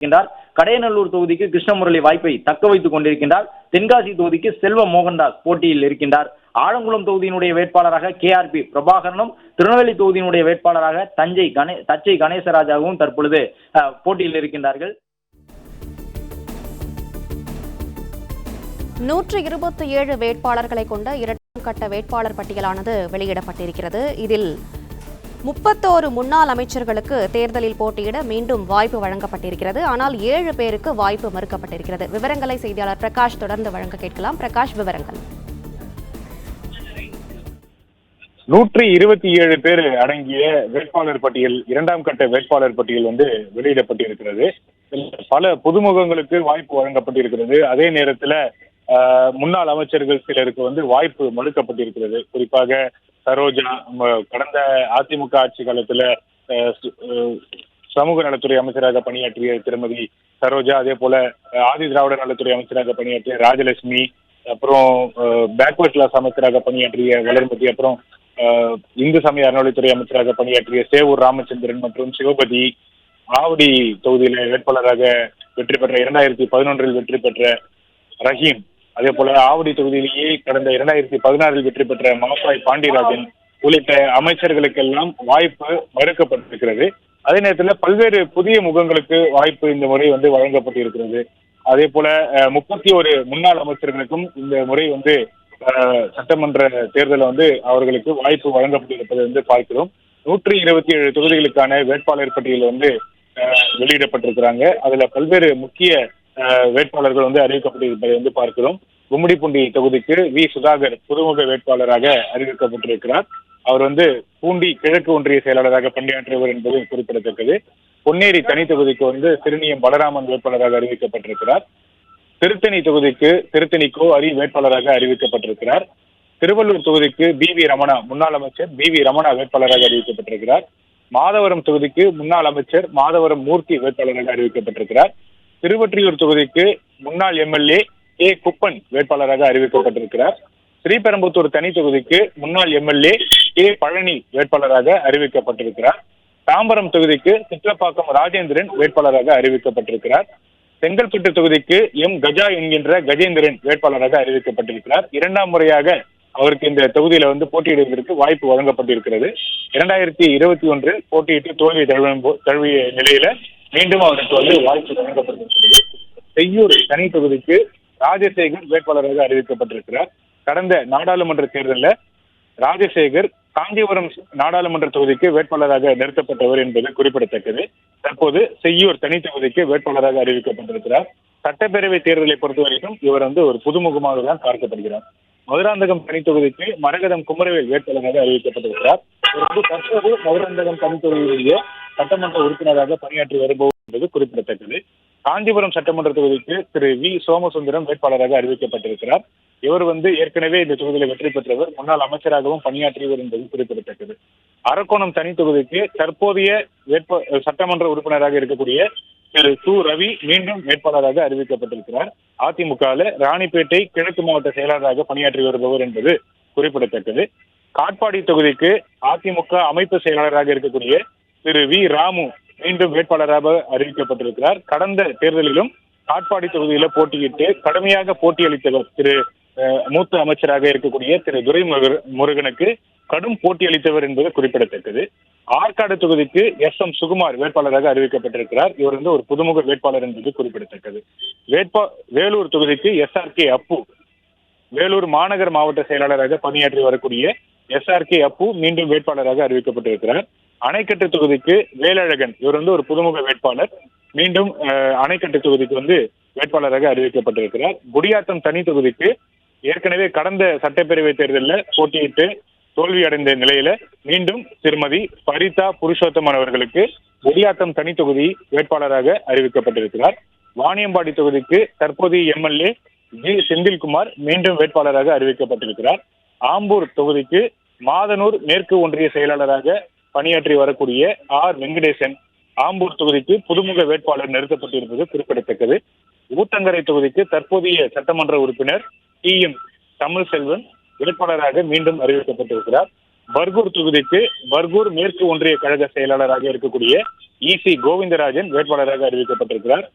இருக்கின்றார். கடையநல்லூர் தொகுதிக்கு கிருஷ்ணமுரளி வாய்ப்பை தக்க வைத்துக் கொண்டிருக்கின்றார். தென்காசி தொகுதிக்கு செல்வ மோகன்தாஸ் போட்டியில் இருக்கின்றார். ஆலங்குளம் தொகுதியினுடைய வேட்பாளராக KRP பிரபாகரனும், திருநெல்வேலி தொகுதியினுடைய வேட்பாளராக தச்சை கணேசராஜாவும் தற்பொழுது போட்டியில் இருக்கின்றார்கள். 127 வேட்பாளர்களை கொண்ட இரண்டாம் கட்ட வேட்பாளர் பட்டியலானது வெளியிடப்பட்டிருக்கிறது. இதில் 31 முன்னாள் அமைச்சர்களுக்கு தேர்தலில் போட்டியிட மீண்டும் வாய்ப்பு வழங்கப்பட்டிருக்கிறது. ஆனால் 7 பேருக்கு வாய்ப்பு மறுக்கப்பட்டிருக்கிறது. விவரங்களை செய்தியாளர் பிரகாஷ் தொடர்ந்து வழங்க கேட்கலாம். பிரகாஷ், விவரங்கள். 127 பேர் அடங்கிய வேட்பாளர் பட்டியல், இரண்டாம் கட்ட வேட்பாளர் பட்டியல் வெளியிடப்பட்டிருக்கிறது. பல புதுமுகங்களுக்கு வாய்ப்பு வழங்கப்பட்டிருக்கிறது. அதே நேரத்துல முன்னாள் அமைச்சர்கள் சிலருக்கு வாய்ப்பு மறுக்கப்பட்டிருக்கிறது. குறிப்பாக சரோஜா, கடந்த அதிமுக ஆட்சி காலத்துல சமூக நலத்துறை அமைச்சராக பணியாற்றிய திருமதி சரோஜா, அதே போல ஆதி திராவிடர் நலத்துறை அமைச்சராக பணியாற்றிய ராஜலட்சுமி, அப்புறம் பேக்வர்ட் கிளாஸ் அமைச்சராக பணியாற்றிய வளர்மதி, அப்புறம் இந்து சமய அறநிலைத்துறை அமைச்சராக பணியாற்றிய சேவூர் ராமச்சந்திரன் மற்றும் சிவபதி, ஆவடி தொகுதியில வேட்பாளராக வெற்றி பெற்ற 2011 வெற்றி பெற்ற ரஹீம், அதே போல ஆவடி தொகுதியிலேயே கடந்த 2016 வெற்றி பெற்ற மாசாய் பாண்டியராஜன் உள்ளிட்ட அமைச்சர்களுக்கெல்லாம் வாய்ப்பு மறுக்கப்பட்டிருக்கிறது. அதே நேரத்தில் பல்வேறு புதிய முகங்களுக்கு வாய்ப்பு இந்த முறை வழங்கப்பட்டிருக்கிறது. அதே போல 31 முன்னாள் அமைச்சர்களுக்கும் இந்த முறை சட்டமன்ற தேர்தல் அவர்களுக்கு வாய்ப்பு வழங்கப்பட்டிருப்பதை பார்க்கிறோம். 127 தொகுதிகளுக்கான வேட்பாளர் பட்டியல் வெளியிடப்பட்டிருக்கிறாங்க. அதுல பல்வேறு முக்கிய வேட்பாளர்கள் அறிவிக்கப்பட்டிருப்பதை பார்க்கிறோம். கும்மிடிப்பூண்டி தொகுதிக்கு வி சுதாகர் புதுமுக வேட்பாளராக அறிவிக்கப்பட்டிருக்கிறார். அவர் பூண்டி கிழக்கு ஒன்றிய செயலாளராக பணியாற்றியவர் என்பது குறிப்பிடத்தக்கது. பொன்னேரி தனி தொகுதிக்கு திருநியம் பலராமன் வேட்பாளராக அறிவிக்கப்பட்டிருக்கிறார். திருத்தணி தொகுதிக்கு திருத்தணிக்கோ அரி வேட்பாளராக அறிவிக்கப்பட்டிருக்கிறார். திருவள்ளூர் தொகுதிக்கு BV ரமணா, முன்னாள் அமைச்சர் BV ரமணா வேட்பாளராக அறிவிக்கப்பட்டிருக்கிறார். மாதவரம் தொகுதிக்கு முன்னாள் அமைச்சர் மாதவரம் மூர்த்தி வேட்பாளராக அறிவிக்கப்பட்டிருக்கிறார். திருவொற்றியூர் தொகுதிக்கு முன்னாள் MLA குப்பன் வேட்பாளராக அறிவிக்கப்பட்டிருக்கிறார். ஸ்ரீபெரும்புத்தூர் தனி தொகுதிக்கு முன்னாள் MLA பழனி வேட்பாளராக அறிவிக்கப்பட்டிருக்கிறார். தாம்பரம் தொகுதிக்கு சிற்றப்பாக்கம் ராஜேந்திரன் வேட்பாளராக அறிவிக்கப்பட்டிருக்கிறார். செங்கல்பட்டு தொகுதிக்கு கஜா என்கின்ற கஜேந்திரன் வேட்பாளராக அறிவிக்கப்பட்டிருக்கிறார். இரண்டாம் முறையாக அவருக்கு இந்த தொகுதியில போட்டியிடுவதற்கு வாய்ப்பு வழங்கப்பட்டிருக்கிறது. 2021 போட்டியிட்டு தோல்வி தழுவிய நிலையில மீண்டும் அவருக்கு வாய்ப்பு வழங்கப்பட்டிருக்கிறது. செய்யூர் தனி தொகுதிக்கு ராஜசேகர் வேட்பாளராக அறிவிக்கப்பட்டிருக்கிறார். கடந்த நாடாளுமன்ற தேர்தலில் ராஜசேகர் காஞ்சிபுரம் நாடாளுமன்ற தொகுதிக்கு வேட்பாளராக நிறுத்தப்பட்டவர் என்பது குறிப்பிடத்தக்கது. தற்போது செய்யூர் தனி தொகுதிக்கு வேட்பாளராக அறிவிக்கப்பட்டிருக்கிறார். சட்டப்பேரவை தேர்தலை பொறுத்த வரைக்கும் இவர் ஒரு புதுமுகமாக தான் பார்க்கப்படுகிறார். மதுராந்தகம் தனி தொகுதிக்கு மரகதம் குமரவேல் வேட்பாளராக அறிவிக்கப்பட்டிருக்கிறார். தற்போது மதுராந்தகம் தனி தொகுதியிலேயே சட்டமன்ற உறுப்பினராக பணியாற்றி வருபவர் என்பது குறிப்பிடத்தக்கது. காஞ்சிபுரம் சட்டமன்ற தொகுதிக்கு திரு வி சோமசுந்தரம் வேட்பாளராக அறிவிக்கப்பட்டிருக்கிறார். இவர் ஏற்கனவே இந்த தொகுதியில் வெற்றி பெற்றவர், முன்னாள் அமைச்சராகவும் பணியாற்றியவர் என்பது குறிப்பிடத்தக்கது. அரக்கோணம் தனி தொகுதிக்கு தற்போதைய சட்டமன்ற உறுப்பினராக இருக்கக்கூடிய திரு சு ரவி மீண்டும் வேட்பாளராக அறிவிக்கப்பட்டிருக்கிறார். அதிமுகவில் ராணிப்பேட்டை கிழக்கு மாவட்ட செயலாளராக பணியாற்றி வருபவர் என்பது குறிப்பிடத்தக்கது. காட்பாடி தொகுதிக்கு அதிமுக அமைப்பு செயலாளராக இருக்கக்கூடிய திரு வி ராமு மீண்டும் வேட்பாளராக அறிவிக்கப்பட்டிருக்கிறார். கடந்த தேர்தலிலும் காட்பாடி தொகுதியில போட்டியிட்டு கடுமையாக போட்டியளித்தவர் திரு மூத்த அமைச்சராக இருக்கக்கூடிய திரு துரைமுருகனுக்கு கடும் போட்டியளித்தவர் என்பது குறிப்பிடத்தக்கது. ஆற்காடு தொகுதிக்கு SM சுகுமார் வேட்பாளராக அறிவிக்கப்பட்டிருக்கிறார். இவர் ஒரு புதுமுக வேட்பாளர் என்பது குறிப்பிடத்தக்கது. வேலூர் தொகுதிக்கு SRK அப்பு, வேலூர் மாநகர் மாவட்ட செயலாளராக பணியாற்றி வரக்கூடிய SRK அப்பு மீண்டும் வேட்பாளராக அறிவிக்கப்பட்டிருக்கிறார். அணைக்கட்டு தொகுதிக்கு வேலழகன், இவர் ஒரு புதுமுக வேட்பாளர், மீண்டும் அணைக்கட்டு தொகுதிக்கு வேட்பாளராக அறிவிக்கப்பட்டிருக்கிறார். குடியாத்தம் தனி தொகுதிக்கு ஏற்கனவே கடந்த சட்டப்பேரவை தேர்தலில் போட்டியிட்டு தோல்வி அடைந்த நிலையில மீண்டும் திருமதி பரிதா புருஷோத்தமன் அவர்களுக்கு குடியாத்தம் தனி தொகுதி வேட்பாளராக அறிவிக்கப்பட்டிருக்கிறார். வாணியம்பாடி தொகுதிக்கு தற்போதைய MLA செந்தில்குமார் மீண்டும் வேட்பாளராக அறிவிக்கப்பட்டிருக்கிறார். ஆம்பூர் தொகுதிக்கு மாதனூர் மேற்கு ஒன்றிய செயலாளராக பணியாற்றி வரக்கூடிய வெங்கடேசன் ஆம்பூர் தொகுதிக்கு புதுமுக வேட்பாளர் நிறுத்தப்பட்டிருப்பது குறிப்பிடத்தக்கது. ஊத்தங்கரை தொகுதிக்கு தற்போதைய சட்டமன்ற உறுப்பினர் TM தமிழ்செல்வன் வேட்பாளராக மீண்டும் அறிவிக்கப்பட்டிருக்கிறார். பர்கூர் தொகுதிக்கு பர்கூர் மேற்கு ஒன்றிய கழக செயலாளராக இருக்கக்கூடிய இசி கோவிந்தராஜன் வேட்பாளராக அறிவிக்கப்பட்டிருக்கிறார்.